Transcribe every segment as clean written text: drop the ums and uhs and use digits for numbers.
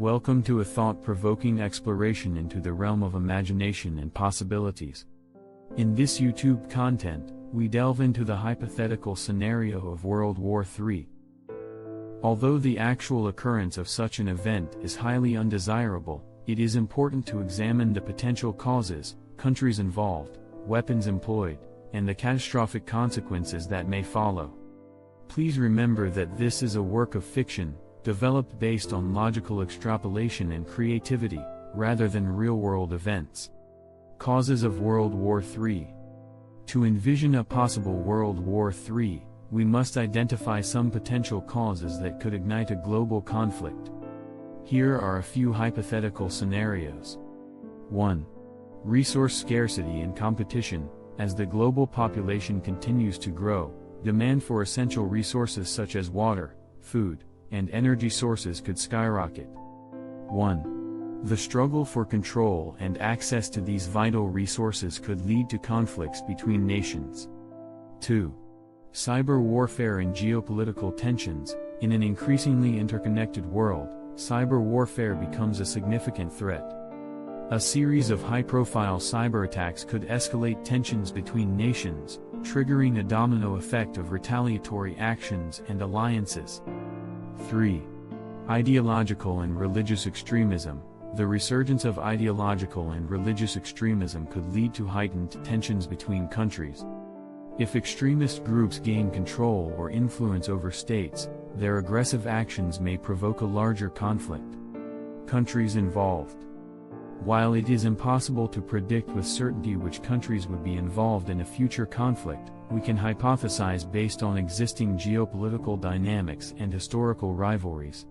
Welcome to a thought-provoking exploration into the realm of imagination and possibilities. In this YouTube content, we delve into the hypothetical scenario of World War III. Although the actual occurrence of such an event is highly undesirable, it is important to examine the potential causes, countries involved, weapons employed, and the catastrophic consequences that may follow. Please remember that this is a work of fiction, developed based on logical extrapolation and creativity, rather than real-world events. Causes of World War III. To envision a possible World War III, we must identify some potential causes that could ignite a global conflict. Here are a few hypothetical scenarios. 1. Resource scarcity and competition. As the global population continues to grow, demand for essential resources such as water, food, and energy sources could skyrocket. 1. The struggle for control and access to these vital resources could lead to conflicts between nations. 2. Cyber warfare and geopolitical tensions. In an increasingly interconnected world, cyber warfare becomes a significant threat. A series of high-profile cyber attacks could escalate tensions between nations, triggering a domino effect of retaliatory actions and alliances. 3. Ideological and religious extremism. The resurgence of ideological and religious extremism could lead to heightened tensions between countries. If extremist groups gain control or influence over states, their aggressive actions may provoke a larger conflict. Countries involved. While it is impossible to predict with certainty which countries would be involved in a future conflict, we can hypothesize based on existing geopolitical dynamics and historical rivalries.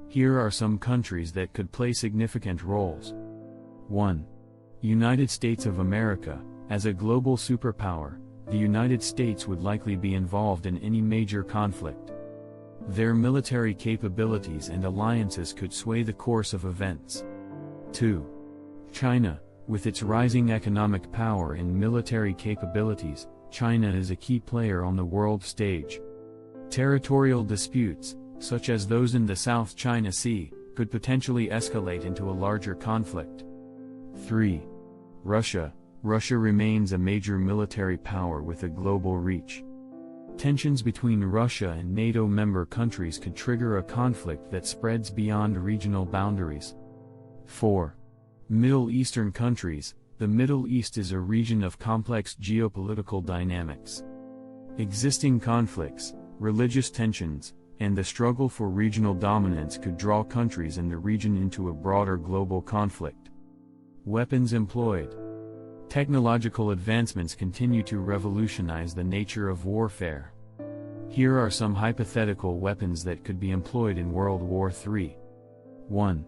Here are some countries that could play significant roles. 1. United States of America. As a global superpower, the United States would likely be involved in any major conflict. Their military capabilities and alliances could sway the course of events. 2. China. With its rising economic power and military capabilities, China is a key player on the world stage. Territorial disputes, such as those in the South China Sea, could potentially escalate into a larger conflict. 3. Russia. Russia remains a major military power with a global reach. Tensions between Russia and NATO member countries could trigger a conflict that spreads beyond regional boundaries. 4. Middle Eastern countries. The Middle East is a region of complex geopolitical dynamics. Existing conflicts, religious tensions, and the struggle for regional dominance could draw countries in the region into a broader global conflict. Weapons employed. Technological advancements continue to revolutionize the nature of warfare. Here are some hypothetical weapons that could be employed in World War III. 1.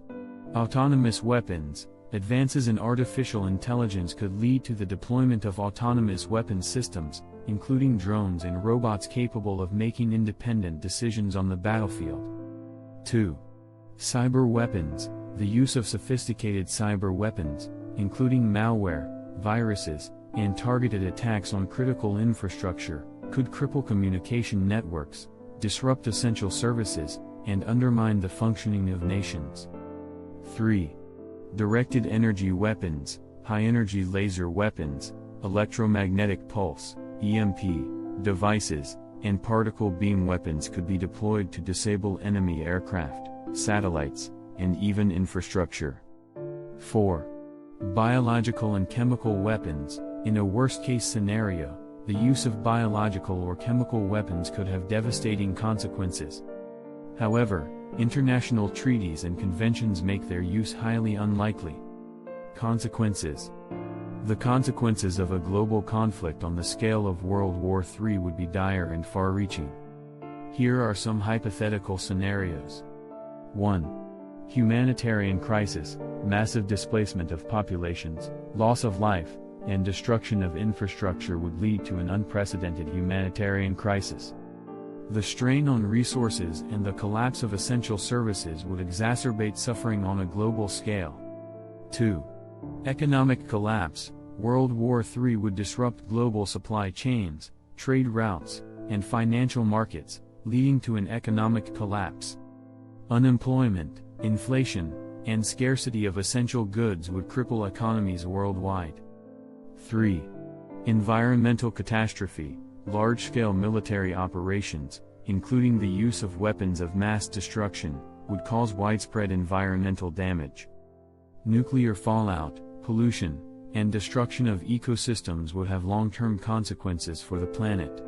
Autonomous weapons. Advances in artificial intelligence could lead to the deployment of autonomous weapons systems, including drones and robots capable of making independent decisions on the battlefield. 2. Cyber weapons. The use of sophisticated cyber weapons, including malware, viruses, and targeted attacks on critical infrastructure, could cripple communication networks, disrupt essential services, and undermine the functioning of nations. 3. Directed energy weapons. High-energy laser weapons, electromagnetic pulse, EMP, devices, and particle beam weapons could be deployed to disable enemy aircraft, satellites, and even infrastructure. 4. Biological and chemical weapons. In a worst-case scenario, the use of biological or chemical weapons could have devastating consequences. However, international treaties and conventions make their use highly unlikely. Consequences. The consequences of a global conflict on the scale of World War III would be dire and far-reaching. Here are some hypothetical scenarios. 1. Humanitarian crisis. Massive displacement of populations, loss of life, and destruction of infrastructure would lead to an unprecedented humanitarian crisis. The strain on resources and the collapse of essential services would exacerbate suffering on a global scale. 2. Economic collapse. World War III would disrupt global supply chains, trade routes, and financial markets, leading to an economic collapse. Unemployment. Inflation and scarcity of essential goods would cripple economies worldwide. 3. Environmental catastrophe. Large-scale military operations, including the use of weapons of mass destruction, would cause widespread environmental damage. Nuclear fallout, pollution, and destruction of ecosystems would have long-term consequences for the planet.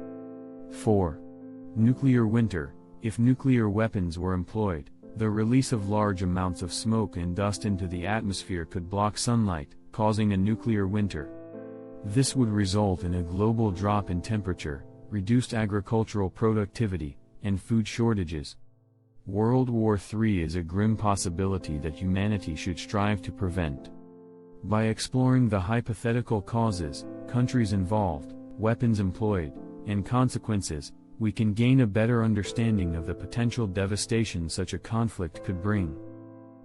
4. Nuclear winter. If nuclear weapons were employed, the release of large amounts of smoke and dust into the atmosphere could block sunlight, causing a nuclear winter. This would result in a global drop in temperature, reduced agricultural productivity, and food shortages. World War III is a grim possibility that humanity should strive to prevent. By exploring the hypothetical causes, countries involved, weapons employed, and consequences, we can gain a better understanding of the potential devastation such a conflict could bring.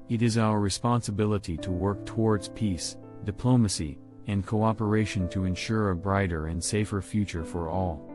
It is our responsibility to work towards peace, diplomacy, and cooperation to ensure a brighter and safer future for all.